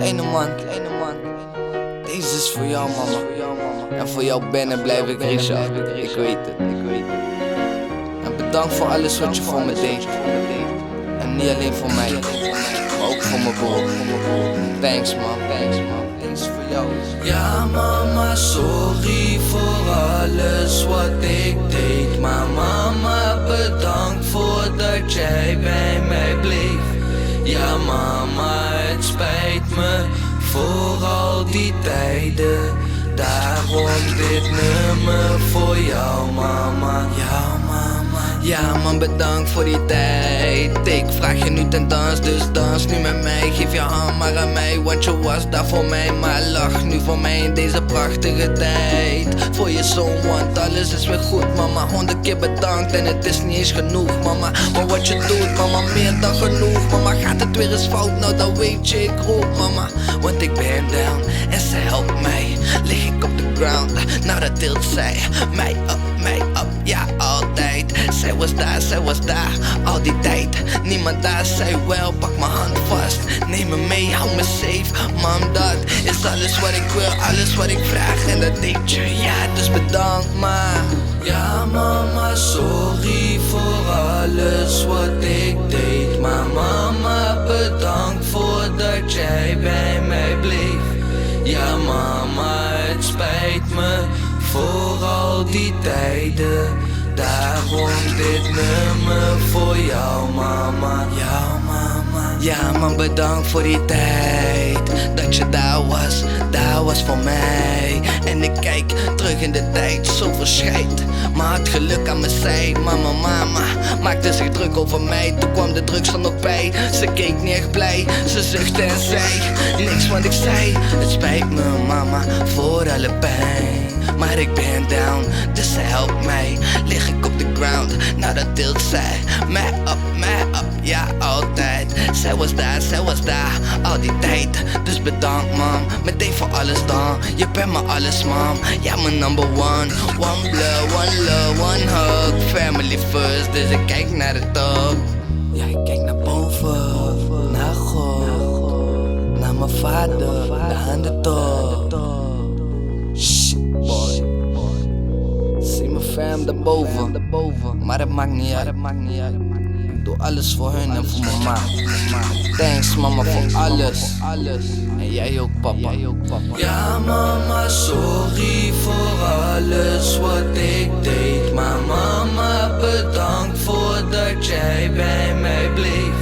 Kleine man, deze is voor jou mama. En voor jou ben en blijf ik Richard. Ik weet het. En bedankt voor alles wat je voor me deed. En niet alleen voor mij, maar ook voor mijn broer. Thanks man, deze is voor jou. Ja mama, sorry voor alles wat ik deed. Maar mama, bedankt voordat jij bij mij bleef. Ja mama, het spijt me voor al die tijden. Daarom dit nummer voor jou mama. Ja man, bedankt voor die tijd. Ik vraag je nu ten dans, dus dans nu met mij. Geef je hand maar aan mij, want je was daar voor mij. Maar lach nu voor mij in deze prachtige tijd. Voor je zoon, want alles is weer goed mama. 100 keer bedankt en het is niet eens genoeg mama. Maar wat je doet mama, meer dan genoeg mama. Gaat het weer eens fout, nou dan weet je ik roep mama. Want ik ben down en ze helpt mij. Lig ik op de ground, nou dat tilt zij mij op, ja altijd. Zij was daar, al die tijd. Niemand daar zei wel, pak mijn hand vast. Neem me mee, hou me safe. Mam, dat is alles wat ik wil, alles wat ik vraag. En dat deed je, ja, dus bedankt maar. Ja mama, sorry voor alles wat ik deed. Maar mama, bedankt voordat jij bij mij bleef. Ja mama, het spijt me voor al die tijden. Daarom dit nummer voor jou mama. Ja man, bedankt voor die tijd. Dat je daar was voor mij. En ik kijk terug in de tijd, zoveel scheid. Maar had geluk aan mijn zij. Mama maakte zich druk over mij. Toen kwam de drugs er nog bij. Ze keek niet echt blij, ze zuchtte en zei niks wat ik zei. Het spijt me mama, voor alle pijn. Maar ik ben down, dus ze helpt mij. Lig ik op de ground, nou dat tilt zij mij op, ja altijd. Zij was daar, al die tijd. Dus bedankt mam, meteen voor alles dan. Je bent me alles mam, ja mijn number one. One blood, one love, one hug. Family first, dus ik kijk naar de top. Ja, ik kijk naar boven, naar God, naar mijn vader, naar aan de top. Shit boy, zie mijn fam daarboven, maar dat maakt niet uit. Ik doe alles voor hun en voor mijn ma. Thanks mama voor alles. En jij ook papa. Ja mama, sorry voor alles wat ik deed. Maar mama, bedankt voordat jij bij mij bleef.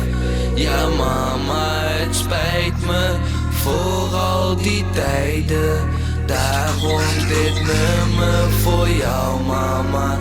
Ja mama, het spijt me voor al die tijden. Daarom dit nummer voor jou mama.